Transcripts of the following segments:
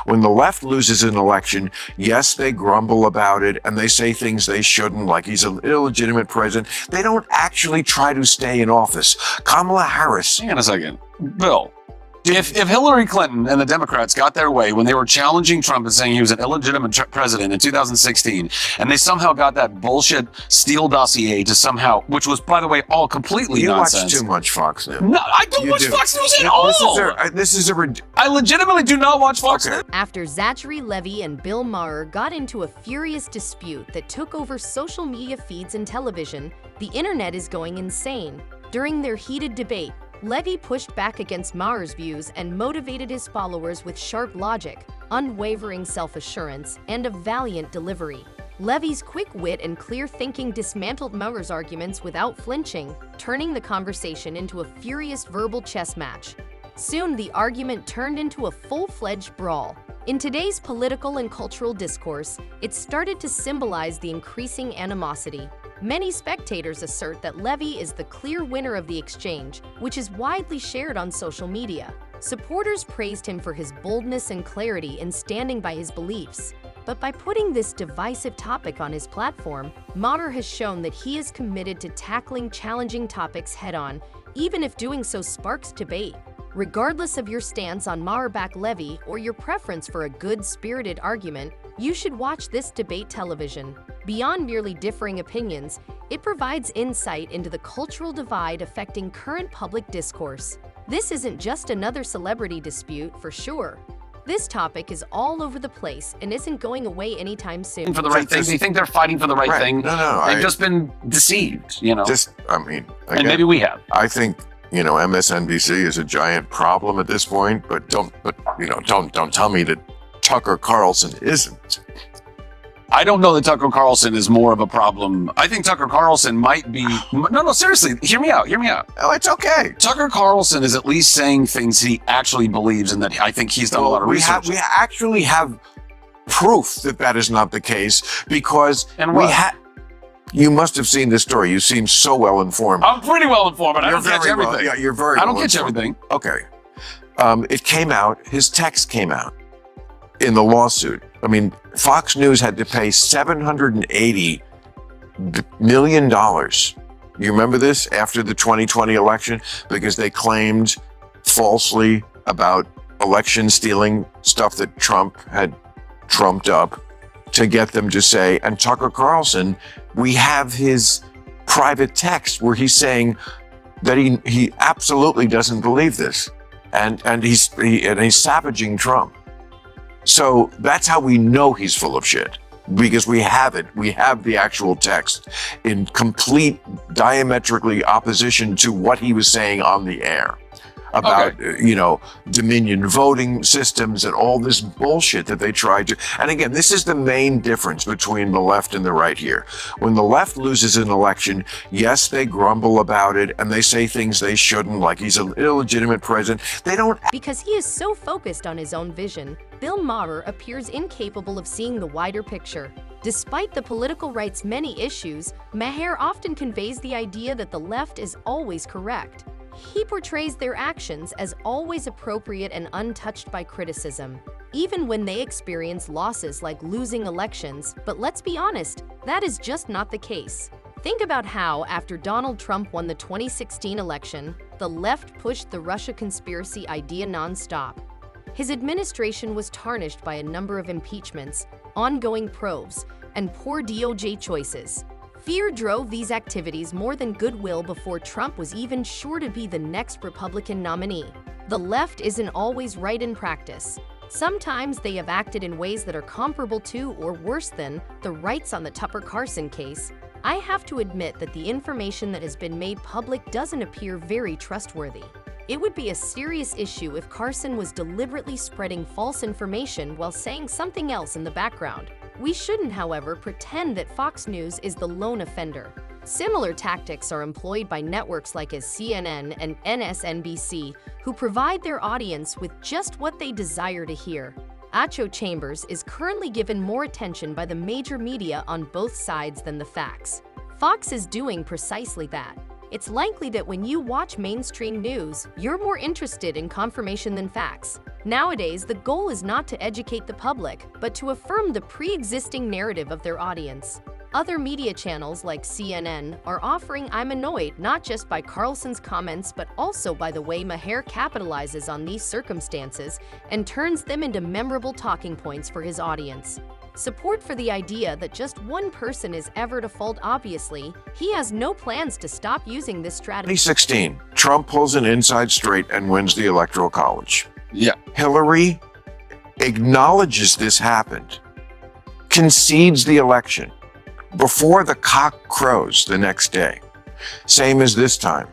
When the left loses an election, yes, they grumble about it and they say things they shouldn't, like he's an illegitimate president. They don't actually try to stay in office. Kamala Harris. Hang on a second. Bill, if Hillary Clinton and the Democrats got their way when they were challenging Trump and saying he was an illegitimate president in 2016, and they somehow got that bullshit Steele dossier to somehow, which was, by the way, all completely nonsense. You watch too much Fox News. No, I don't watch Fox News at all. I legitimately do not watch Fox News. After Zachary Levi and Bill Maher got into a furious dispute that took over social media feeds and television, the internet is going insane. During their heated debate, Levi pushed back against Maher's views and motivated his followers with sharp logic, unwavering self-assurance, and a valiant delivery. Levi's quick wit and clear thinking dismantled Maher's arguments without flinching, turning the conversation into a furious verbal chess match. Soon, the argument turned into a full-fledged brawl. In today's political and cultural discourse, it started to symbolize the increasing animosity. Many spectators assert that Levi is the clear winner of the exchange, which is widely shared on social media. Supporters praised him for his boldness and clarity in standing by his beliefs. But by putting this divisive topic on his platform, Maher has shown that he is committed to tackling challenging topics head-on, even if doing so sparks debate. Regardless of your stance on Maher-Levi or your preference for a good-spirited argument, you should watch this debate television. Beyond merely differing opinions, it provides insight into the cultural divide affecting current public discourse. This isn't just another celebrity dispute, for sure. This topic is all over the place and isn't going away anytime soon. For the right thing, they think they're fighting for the right thing. No, they've just been deceived, you know. Again, and maybe we have. I think, MSNBC is a giant problem at this point, but don't tell me that Tucker Carlson isn't. I don't know that Tucker Carlson is more of a problem. I think Tucker Carlson might be... No, seriously, hear me out. Oh, it's okay. Tucker Carlson is at least saying things he actually believes and that I think he's done a lot of research. We actually have proof that is not the case because you must have seen this story. You seem so well informed. I'm pretty well informed, but I don't catch everything. You're very I don't catch everything. Okay. It came out, his text came out in the lawsuit. I mean, Fox News had to pay $780 million. You remember this after the 2020 election? Because they claimed falsely about election stealing stuff that Trump had trumped up to get them to say, and Tucker Carlson, we have his private text where he's saying that he absolutely doesn't believe this. And he's savaging Trump. So that's how we know he's full of shit, because we have it. We have the actual text in complete diametrically opposition to what he was saying on the air about, Dominion voting systems and all this bullshit that they tried to. And again, this is the main difference between the left and the right here. When the left loses an election, yes, they grumble about it and they say things they shouldn't, like he's an illegitimate president. They don't. Because he is so focused on his own vision, Bill Maher appears incapable of seeing the wider picture. Despite the political right's many issues, Maher often conveys the idea that the left is always correct. He portrays their actions as always appropriate and untouched by criticism, even when they experience losses like losing elections. But let's be honest, that is just not the case. Think about how, after Donald Trump won the 2016 election, the left pushed the Russia conspiracy idea nonstop. His administration was tarnished by a number of impeachments, ongoing probes, and poor DOJ choices. Fear drove these activities more than goodwill before Trump was even sure to be the next Republican nominee. The left isn't always right in practice. Sometimes they have acted in ways that are comparable to, or worse than, the rights on the Tucker Carlson case. I have to admit that the information that has been made public doesn't appear very trustworthy. It would be a serious issue if Carlson was deliberately spreading false information while saying something else in the background. We shouldn't, however, pretend that Fox News is the lone offender. Similar tactics are employed by networks like CNN and MSNBC, who provide their audience with just what they desire to hear. Echo Chambers is currently given more attention by the major media on both sides than the facts. Fox is doing precisely that. It's likely that when you watch mainstream news, you're more interested in confirmation than facts. Nowadays, the goal is not to educate the public, but to affirm the pre-existing narrative of their audience. Other media channels like CNN are offering "I'm annoyed" not just by Carlson's comments but also by the way Maher capitalizes on these circumstances and turns them into memorable talking points for his audience. Support for the idea that just one person is ever to fault. Obviously, he has no plans to stop using this strategy. 2016, Trump pulls an inside straight and wins the Electoral College. Yeah. Hillary acknowledges this happened, concedes the election before the cock crows the next day. Same as this time.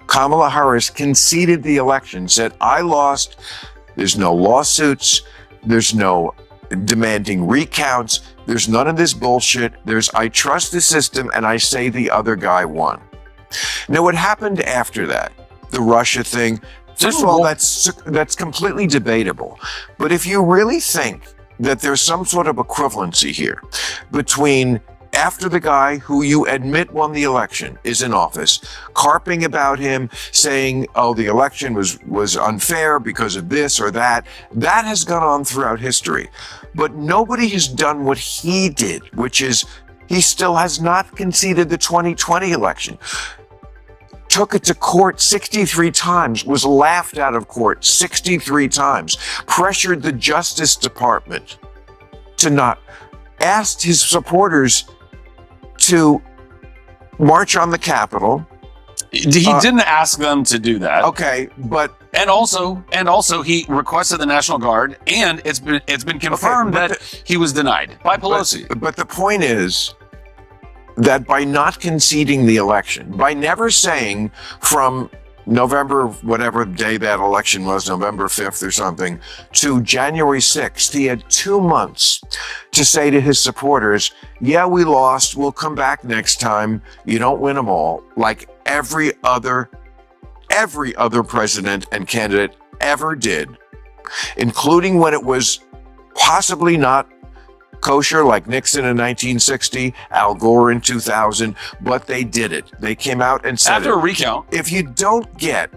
Kamala Harris conceded the election, said, "I lost. There's no lawsuits. There's no demanding recounts. There's none of this bullshit. I trust the system and I say the other guy won." Now, what happened after that? The Russia thing. First of all, that's completely debatable. But if you really think that there's some sort of equivalency here between after the guy who you admit won the election is in office, carping about him, saying, "Oh, the election was unfair because of this or that," that has gone on throughout history. But nobody has done what he did, which is he still has not conceded the 2020 election. Took it to court 63 times, was laughed out of court 63 times, pressured the Justice Department to not, asked his supporters to march on the Capitol. He didn't ask them to do that. Okay, but And also he requested the National Guard, and it's been confirmed that he was denied by Pelosi. But the point is that by not conceding the election, by never saying from November, whatever day that election was, November 5th or something, to January 6th, he had 2 months to say to his supporters, "Yeah, we lost. We'll come back next time. You don't win them all," like every other president and candidate ever did, including when it was possibly not kosher, like Nixon in 1960, Al Gore in 2000, but they did it. They came out and said After a recount. If you don't get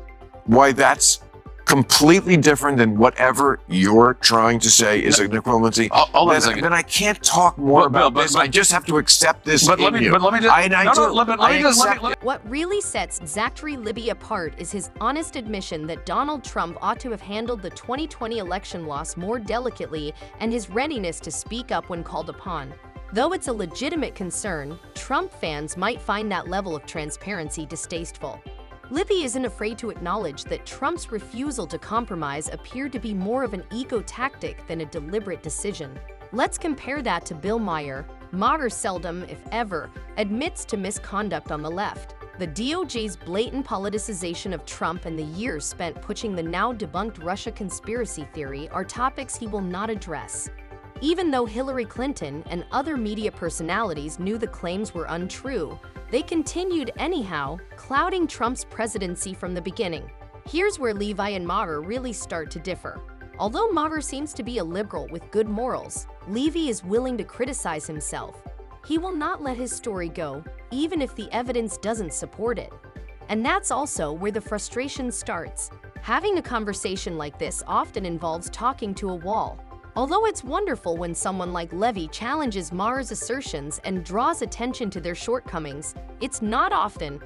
why that's completely different than whatever you're trying to say is an equivalency, Hold on a second. then I can't talk more about this. I just have to accept this. But let me just. What really sets Zachary Levi apart is his honest admission that Donald Trump ought to have handled the 2020 election loss more delicately and his readiness to speak up when called upon. Though it's a legitimate concern, Trump fans might find that level of transparency distasteful. Levi isn't afraid to acknowledge that Trump's refusal to compromise appeared to be more of an ego tactic than a deliberate decision. Let's compare that to Bill Maher. Maher seldom, if ever, admits to misconduct on the left. The DOJ's blatant politicization of Trump and the years spent pushing the now debunked Russia conspiracy theory are topics he will not address. Even though Hillary Clinton and other media personalities knew the claims were untrue, they continued anyhow, clouding Trump's presidency from the beginning. Here's where Levi and Maher really start to differ. Although Maher seems to be a liberal with good morals, Levi is willing to criticize himself. He will not let his story go, even if the evidence doesn't support it. And that's also where the frustration starts. Having a conversation like this often involves talking to a wall. Although it's wonderful when someone like Levi challenges Maher's assertions and draws attention to their shortcomings, it's not often